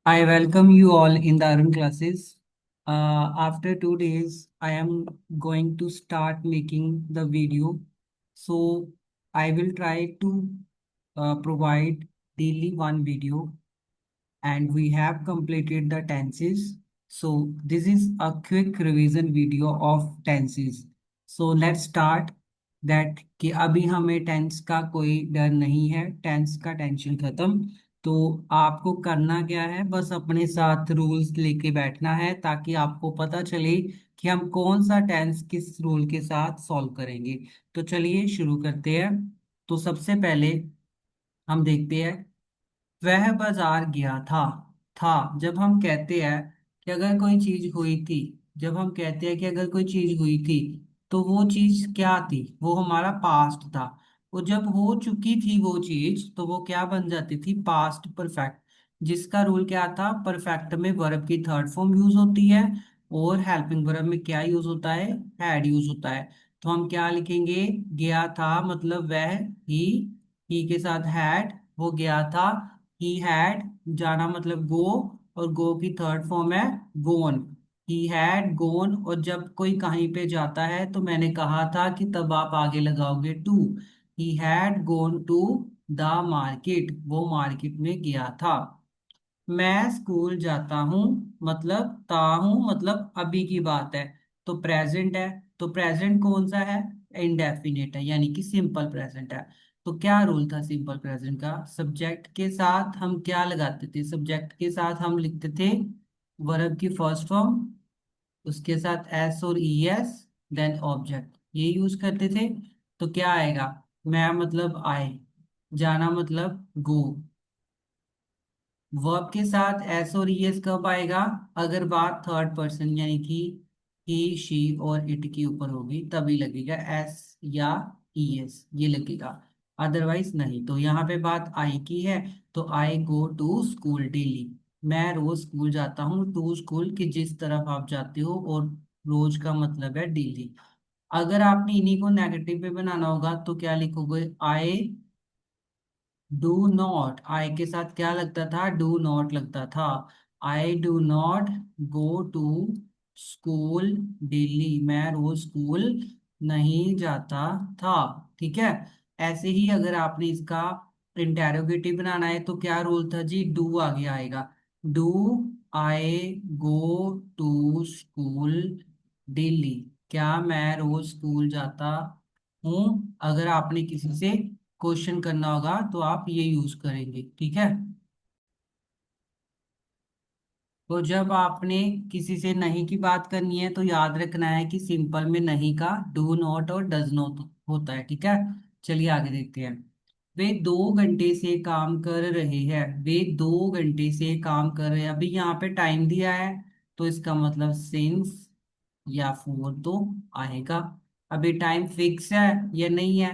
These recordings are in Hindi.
I welcome you all in the Arun classes. After 2 days, I am going to start making the video. So I will try to provide daily one video, and we have completed the tenses. So this is a quick revision video of tenses. So let's start that कि अभी हमें टेंस का कोई डर नहीं है, टेंस का टेंशन खत्म। तो आपको करना क्या है, बस अपने साथ रूल्स लेके बैठना है ताकि आपको पता चले कि हम कौन सा टेंस किस रूल के साथ सॉल्व करेंगे। तो चलिए शुरू करते हैं। तो सबसे पहले हम देखते हैं, वह बाजार गया था। जब हम कहते हैं कि अगर कोई चीज हुई थी, जब हम कहते हैं कि अगर कोई चीज हुई थी, तो वो चीज क्या थी? वो हमारा पास्ट था। वो जब हो चुकी थी वो चीज, तो वो क्या बन जाती थी? Past perfect. जिसका रूल क्या था? परफेक्ट में वर्ब की थर्ड फॉर्म यूज होती है, और हेल्पिंग वर्ब में क्या यूज होता है? हैड यूज होता है। तो हम क्या लिखेंगे? गया था मतलब वह, ही के साथ हैड, वो गया था। ही हैड, जाना मतलब गो, और गो की थर्ड फॉर्म है गोन। ही हैड गोन, और जब कोई कहीं पे जाता है तो मैंने कहा था कि तब आप आगे लगाओगे to. He had gone to the market, वो मार्केट में गया था। मैं स्कूल जाता हूँ मतलब ता हूँ मतलब अभी की बात है, तो प्रेजेंट है। तो प्रेजेंट कौन सा है? इंडेफिनिट है, यानी कि सिंपल प्रेजेंट है। तो क्या रूल था सिंपल प्रेजेंट का? सब्जेक्ट के साथ हम क्या लगाते थे? सब्जेक्ट के साथ हम लिखते थे वर्ब की फर्स्ट फॉर्म, उसके साथ एस और ई एस, देन ऑब्जेक्ट, ये यूज करते थे। तो क्या आएगा? मैं मतलब आए, जाना मतलब गो। वर्ब के साथ एस और ईएस कब आएगा? अगर बात थर्ड पर्सन यानी कि ही शी और इट के ऊपर होगी, तभी लगेगा एस या ईएस, ये लगेगा। अदरवाइज नहीं। तो यहाँ पे बात आई की है, तो आई गो टू स्कूल डेली। मैं रोज स्कूल जाता हूँ। टू स्कूल की जिस तरफ आप जाते हो, और रोज का मतलब है डेली। अगर आपने इन्हीं को नेगेटिव पे बनाना होगा तो क्या लिखोगे? आई डू नॉट। आई के साथ क्या लगता था? डू नॉट लगता था। I do not go to school daily, मैं रोज स्कूल नहीं जाता था। ठीक है। ऐसे ही अगर आपने इसका इंटेरोगेटिव बनाना है तो क्या रूल था जी? डू आगे आएगा। Do I go to school daily, क्या मैं रोज स्कूल जाता हूँ? अगर आपने किसी से क्वेश्चन करना होगा तो आप ये यूज करेंगे। ठीक है। तो जब आपने किसी से नहीं की बात करनी है तो याद रखना है कि सिंपल में नहीं का डू नॉट और डज नॉट होता है। ठीक है। चलिए आगे देखते हैं। वे 2 घंटे से काम कर रहे हैं। वे 2 घंटे से काम कर रहे हैं। अभी यहाँ पे टाइम दिया है, तो इसका मतलब सिंस या फोर तो आएगा। अभी टाइम फिक्स है या नहीं है?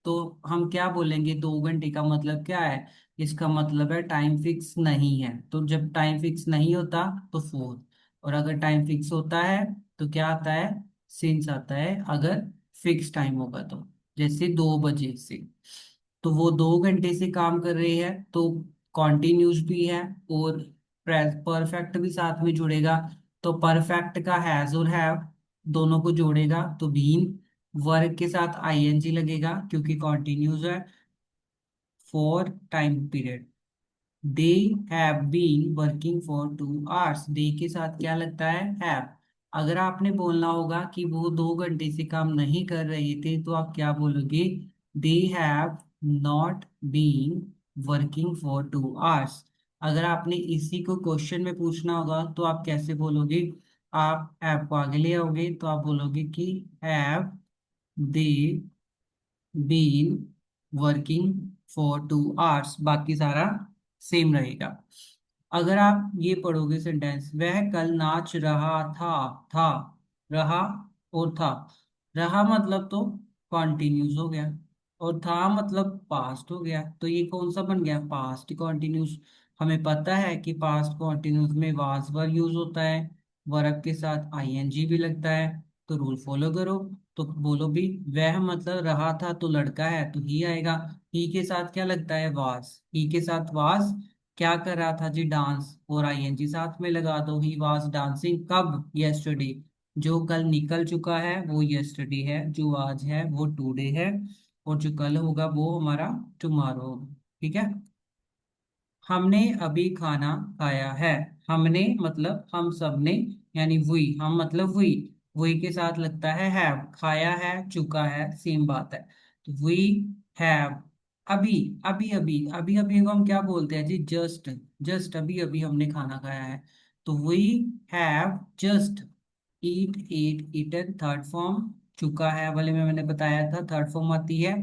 तो हम क्या बोलेंगे? 2 घंटे का मतलब क्या है? इसका मतलब है टाइम फिक्स नहीं है। तो जब टाइम फिक्स नहीं होता तो फोर, और अगर टाइम फिक्स होता है तो क्या आता है? सिंस आता है, अगर फिक्स टाइम होगा तो। जैसे 2 बजे से, तो वो 2 घंटे से काम कर रहे हैं, तो कॉन्टिन्यूस भी है, और परफेक्ट भी साथ में जुड़ेगा। तो परफेक्ट का हैज और हैव दोनों को जोड़ेगा तो बीन। वर्क के साथ आईएनजी लगेगा क्योंकि कॉन्टिन्यूस है, for time period. They have been working for 2 hours. They के साथ क्या लगता है? हैव। अगर आपने बोलना होगा कि वो 2 घंटे से काम नहीं कर रहे थे, तो आप क्या बोलोगे? They have not been working for 2 hours. अगर आपने इसी को क्वेश्चन में पूछना होगा तो आप कैसे बोलोगे? आप हैव को आगे ले आओगे तो आप बोलोगे कि have they been working for 2 hours, बाकी सारा सेम रहेगा। अगर आप ये पढ़ोगे सेंटेंस, वह कल नाच रहा था, रहा और था। रहा मतलब तो कॉन्टिन्यूस हो गया, और था मतलब पास्ट हो गया। तो ये कौन सा बन गया? Past continuous. हमें पता है कि पास्ट कॉन्टिन्यूस में वाज वर्ब यूज होता है, वर्ब के साथ आईएनजी भी लगता है। तो रूल फॉलो करो। तो बोलो भी, वह मतलब रहा था तो लड़का है तो ही आएगा। ही के साथ क्या लगता है? वाज। ही के साथ वाज, क्या कर रहा था जी? डांस। और आईएनजी साथ में लगा दो, ही वाज डांसिंग कब? यस्टरडे। जो कल निकल चुका है वो यस्टरडे है, जो आज है वो टुडे है, और जो कल होगा वो हमारा टुमारो होगा। ठीक है। हमने अभी खाना खाया है। हमने मतलब हम सब ने, यानी वी, हम मतलब वी के साथ लगता है हैव। खाया है, चुका है, सेम बात है। तो वी हैव अभी, अभी को हम क्या बोलते हैं जी? जस्ट। जस्ट अभी अभी हमने खाना खाया है। तो we have just eat, eaten third form. चुका है वाले में मैंने बताया था थर्ड फॉर्म आती है।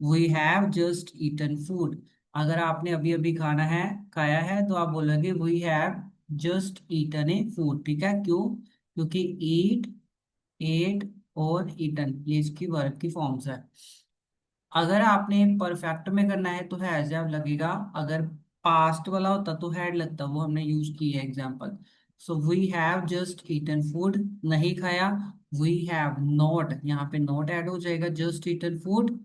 We have just eaten food. अगर आपने अभी अभी खाना है, खाया है, तो आप बोलोगे we have just eaten a food. ठीक है। क्यों? क्योंकि ईट, एट और ईटन ये इसकी वर्ब की फॉर्म्स है। अगर आपने परफेक्ट में करना है तो हैज हैव लगेगा। अगर पास्ट वाला होता तो हैड लगता, वो हमने यूज किया है example. So we have just eaten food, नहीं खाया। वी हैव नॉट, यहाँ पे नॉट ऐड हो जाएगा, जस्ट ईटन फूड।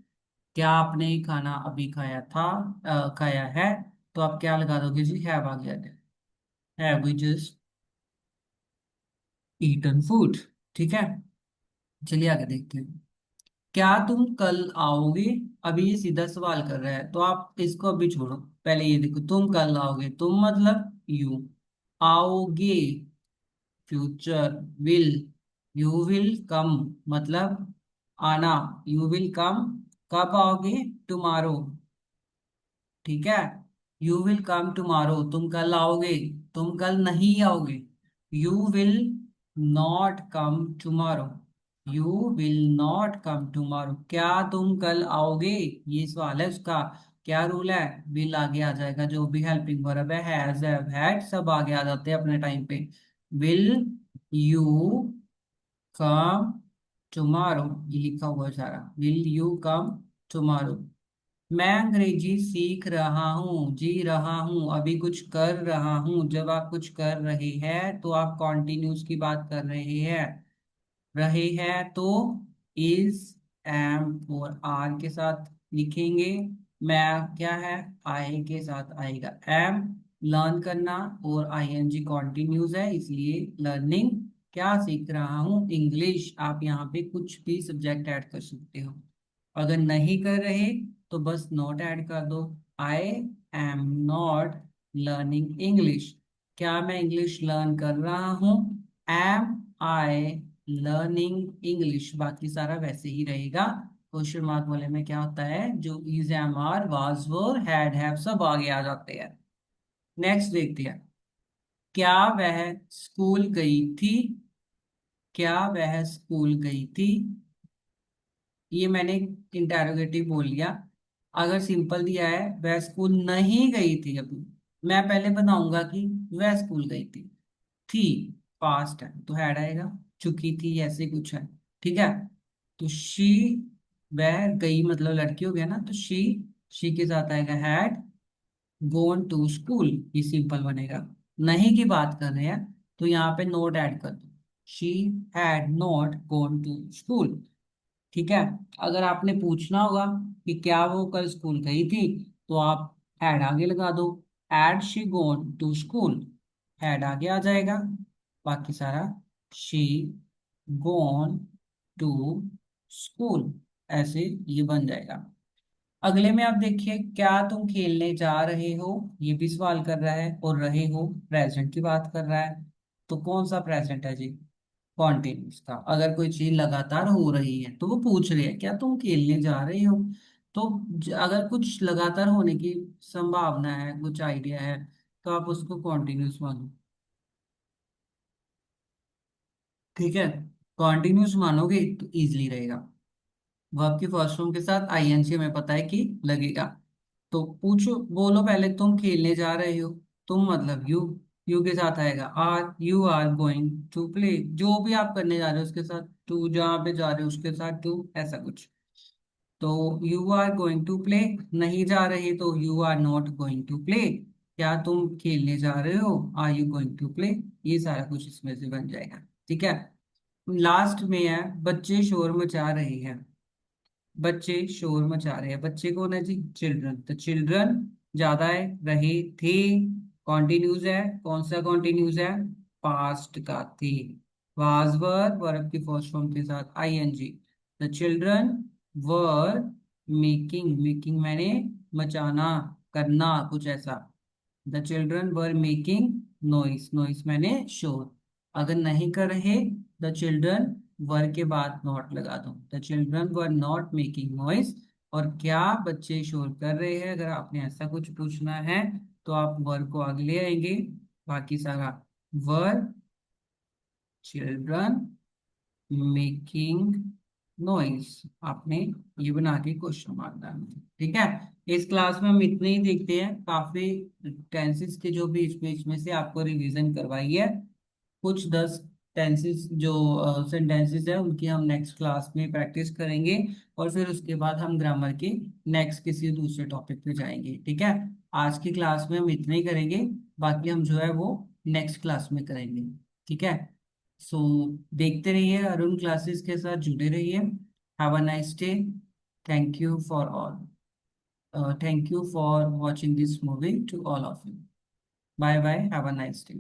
क्या आपने खाना अभी खाया था, खाया है? तो आप क्या लगा दोगे जी? हैव आ गया। Have we just eaten food. ठीक है। चलिए आगे देखते हैं। क्या तुम कल आओगे? अभी ये सीधा सवाल कर रहा है, तो आप इसको अभी छोड़ो। पहले ये देखो, तुम कल आओगे, तुम मतलब यू। आओगे, future. Will, you will come, मतलब आना। यू विल कम, कब आओगे? टुमारो। ठीक है। यू विल कम टुमारो, तुम कल आओगे। तुम कल नहीं आओगे। You will not come tomorrow. You will not come tomorrow. क्या तुम कल आओगे? ये सवाल है उसका। क्या रूल है? विल आगे आ जाएगा, जो भी हेल्पिंग वर्ब है, हैज, हैव, हैड, सब आगे आ जाते हैं अपने टाइम पे। विल यू कम टुमारो, ये लिखा हुआ है सारा। Will you come tomorrow. मैं अंग्रेजी सीख रहा हूँ, जी रहा हूँ, अभी कुछ कर रहा हूँ। जब आप कुछ कर रहे हैं तो आप कॉन्टिन्यूस की बात कर रहे हैं तो इज, एम और आर के साथ लिखेंगे। मैं क्या है? आई के साथ आएगा एम। लर्न करना और आईएनजी कॉन्टिन्यूस है, इसलिए लर्निंग। क्या सीख रहा हूँ? इंग्लिश। आप यहाँ पे कुछ भी सब्जेक्ट ऐड कर सकते हो। अगर नहीं कर रहे तो बस नॉट ऐड कर दो। I am not learning English. क्या मैं इंग्लिश लर्न कर रहा हूँ? Am I learning English. बाकी सारा वैसे ही रहेगा। क्वेश्चन मार्क वाले में क्या होता है? जो is, am, are, was, were, had, have सब आगे आ जाते हैं। नेक्स्ट देखते हैं। क्या वह स्कूल गई थी? क्या वह स्कूल गई थी? ये मैंने इंटेरोगेटिव बोल लिया। अगर सिंपल दिया है वह स्कूल नहीं गई थी अभी, मैं पहले बनाऊंगा कि वह स्कूल गई थी पास्ट है तो हैड आएगा। चुकी थी ऐसे कुछ है। ठीक है। तो शी, वह गई मतलब लड़की हो गया ना, तो शी के साथ आएगा हैड गोन टू स्कूल, ये सिंपल बनेगा। नहीं की बात कर रहे हैं तो यहाँ पे नोट ऐड कर दो। She had not gone to school. ठीक है। अगर आपने पूछना होगा कि क्या वो कल स्कूल गई थी, तो आप हैड आगे लगा दो। Had she gone to school, had आगे आ जाएगा। बाकी सारा शी गोन टू स्कूल, ऐसे ये बन जाएगा। अगले में आप देखिए, क्या तुम खेलने जा रहे हो? ये भी सवाल कर रहा है, और रहे हो प्रेजेंट की बात कर रहा है। तो कौन सा प्रेजेंट है जी? कॉन्टिन्यूस का। अगर कोई चीज लगातार हो रही है तो वो पूछ रही है क्या तुम खेलने जा रहे हो। तो अगर कुछ लगातार होने की संभावना है, कुछ आइडिया है, तो आप उसको कॉन्टिन्यूस मानो। ठीक है। कॉन्टिन्यूस मानोगे तो इजली रहेगा। वर्ब की फर्स्ट फॉर्म के साथ आईएनजी हमें पता है कि लगेगा। तो पूछो, बोलो पहले, तुम खेलने जा रहे हो। तुम मतलब यू के साथ आएगा are. You are going to play, जो भी आप करने जा रहे हो उसके साथ टू, जहाँ पे जा रहे हो उसके साथ टू, ऐसा कुछ। तो you are going to play. नहीं जा रहे तो you are not going to play. क्या तुम खेलने जा रहे हो? Are you going to play. ये सारा कुछ इसमें से बन जाएगा। ठीक है। लास्ट में है, बच्चे शोर मचा रहे हैं। बच्चे शोर मचा रहे हैं, बच्चे कौन है जी? चिल्ड्रन। तो चिल्ड्रन ज्यादा है, रहे थे, कॉन्टिन्यूज है, कौन सा कॉन्टिन्यूज है? पास्ट का थी। वाज वर वर्ब की फर्स्ट फॉर्म के साथ ING. The children were making, making मैंने मचाना, करना कुछ ऐसा। The children were making noise, noise मैंने शोर। अगर नहीं कर रहे, द चिल्ड्रन वर के बाद नॉट लगा दो। The children were not making noise. और क्या बच्चे शोर कर रहे हैं, अगर आपने ऐसा कुछ पूछना है तो आप वर को आगे ले आएंगे। बाकी सारा वर चिल्ड्रन मेकिंग नॉइस आपने ये बना के क्वेश्चन मारना है। ठीक है, इस क्लास में हम इतने ही देखते हैं। काफी टेंसेस के जो बीच बीच में से आपको रिवीजन करवाई है। कुछ 10 टेंसेस जो सेंटेंसेस है उनकी हम नेक्स्ट क्लास में प्रैक्टिस करेंगे। और फिर उसके बाद हम ग्रामर के नेक्स्ट किसी दूसरे टॉपिक पे जाएंगे। ठीक है, आज की क्लास में हम इतना ही करेंगे, बाकी हम जो है वो नेक्स्ट क्लास में करेंगे। ठीक है, सो देखते रहिए, अरुण क्लासेस के साथ जुड़े रहिए। Have a nice day. Thank you for all, thank you for watching this movie to all of you. Bye bye, have a nice day.